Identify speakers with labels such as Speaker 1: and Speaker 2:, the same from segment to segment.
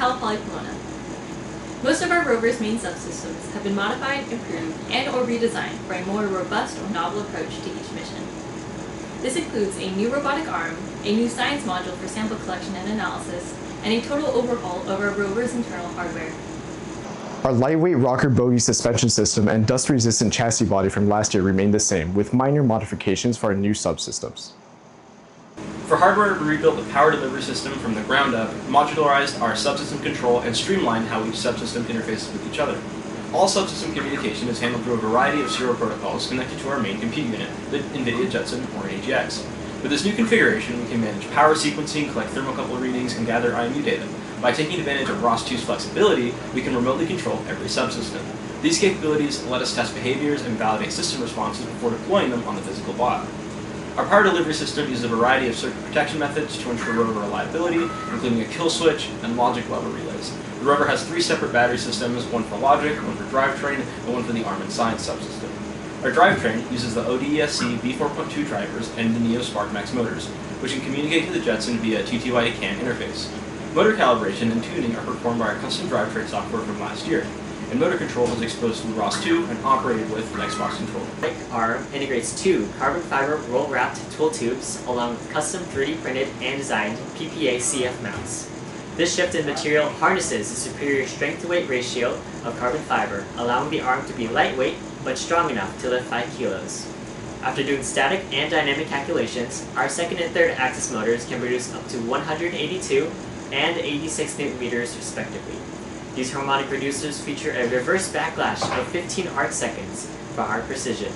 Speaker 1: Poly Pomona. Most of our rover's main subsystems have been modified, improved, and/or redesigned for a more robust or novel approach to each mission. This includes a new robotic arm, a new science module for sample collection and analysis, and a total overhaul of our rover's internal hardware.
Speaker 2: Our lightweight rocker bogie suspension system and dust-resistant chassis body from last year remain the same, with minor modifications for our new subsystems.
Speaker 3: For hardware, we rebuilt the power delivery system from the ground up, modularized our subsystem control, and streamlined how each subsystem interfaces with each other. All subsystem communication is handled through a variety of serial protocols connected to our main compute unit, the NVIDIA Jetson, or AGX. With this new configuration, we can manage power sequencing, collect thermocouple readings, and gather IMU data. By taking advantage of ROS2's flexibility, we can remotely control every subsystem. These capabilities let us test behaviors and validate system responses before deploying them on the physical bot. Our power delivery system uses a variety of circuit protection methods to ensure rover reliability, including a kill switch and logic level relays. The rover has 3 separate battery systems, one for logic, one for drivetrain, and one for the arm and science subsystem. Our drivetrain uses the ODESC V4.2 drivers and the Neo Spark Max motors, which can communicate to the Jetson via TTY to CAN interface. Motor calibration and tuning are performed by our custom drivetrain software from last year, and motor control is exposed through ROS2 and operated with an Xbox controller.
Speaker 4: The arm integrates 2 carbon fiber roll-wrapped tool tubes along with custom 3D printed and designed PPA CF mounts. This shift in material harnesses the superior strength-to-weight ratio of carbon fiber, allowing the arm to be lightweight but strong enough to lift 5 kilos. After doing static and dynamic calculations, our second and third axis motors can produce up to 182 and 86 Newton meters respectively. These harmonic reducers feature a reverse backlash of 15 arc seconds for hard precision.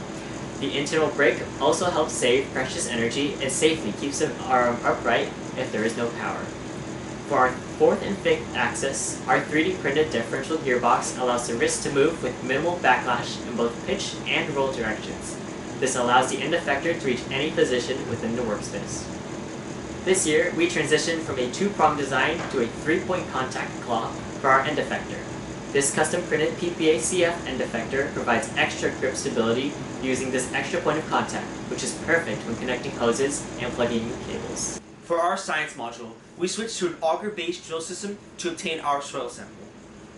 Speaker 4: The internal brake also helps save precious energy and safely keeps the arm upright if there is no power. For our fourth and fifth axis, our 3D printed differential gearbox allows the wrist to move with minimal backlash in both pitch and roll directions. This allows the end effector to reach any position within the workspace. This year, we transitioned from a 2-prong design to a 3-point contact claw for our end effector. This custom printed PPA CF end effector provides extra grip stability using this extra point of contact, which is perfect when connecting hoses and plugging in cables.
Speaker 5: For our science module, we switched to an auger-based drill system to obtain our soil sample.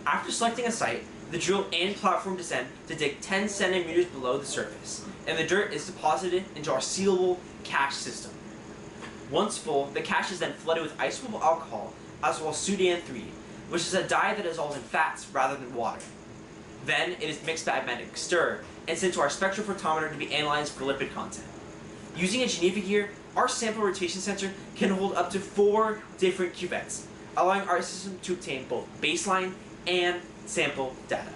Speaker 5: After selecting a site, the drill and platform descend to dig 10 centimeters below the surface, and the dirt is deposited into our sealable cache system. Once full, the cache is then flooded with isopropyl alcohol, as well as Sudan-3, which is a dye that dissolves in fats rather than water. Then, it is mixed by a magnetic stir and sent to our spectrophotometer to be analyzed for lipid content. Using a Geneva gear, our sample rotation sensor can hold up to 4 different cuvettes, allowing our system to obtain both baseline and sample data.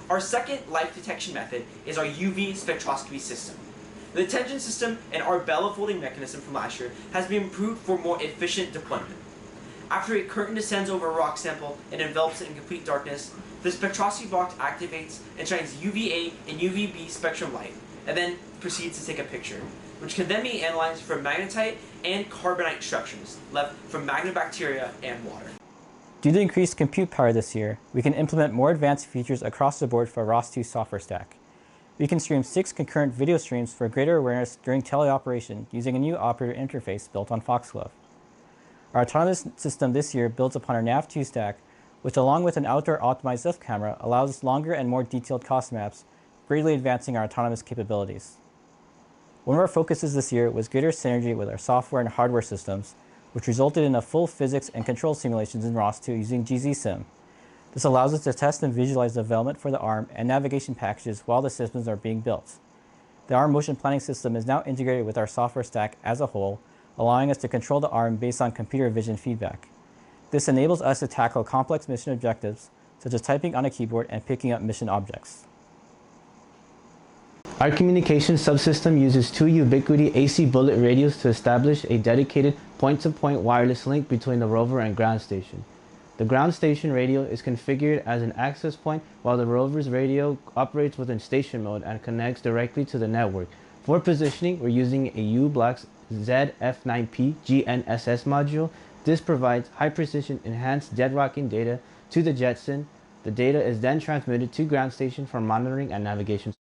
Speaker 5: Our second life detection method is our UV spectroscopy system. The detection system and our bellow folding mechanism from last year has been improved for more efficient deployment. After a curtain descends over a rock sample and envelops it in complete darkness, the spectroscopy box activates and shines UVA and UVB spectrum light, and then proceeds to take a picture, which can then be analyzed for magnetite and carbonite structures left from magnobacteria and water.
Speaker 6: Due to increased compute power this year, we can implement more advanced features across the board for our ROS2 software stack. We can stream 6 concurrent video streams for greater awareness during teleoperation using a new operator interface built on Foxglove. Our autonomous system this year builds upon our NAV2 stack, which along with an outdoor optimized lift camera allows us longer and more detailed cost maps, greatly advancing our autonomous capabilities. One of our focuses this year was greater synergy with our software and hardware systems, which resulted in a full physics and control simulations in ROS2 using GZSim. This allows us to test and visualize the development for the ARM and navigation packages while the systems are being built. The ARM motion planning system is now integrated with our software stack as a whole, allowing us to control the ARM based on computer vision feedback. This enables us to tackle complex mission objectives, such as typing on a keyboard and picking up mission objects.
Speaker 7: Our communication subsystem uses 2 Ubiquiti AC bullet radios to establish a dedicated point-to-point wireless link between the rover and ground station. The ground station radio is configured as an access point, while the rover's radio operates within station mode and connects directly to the network. For positioning, we're using a U-Blox ZF9P GNSS module. This provides high-precision enhanced dead rocking data to the Jetson. The data is then transmitted to ground station for monitoring and navigation.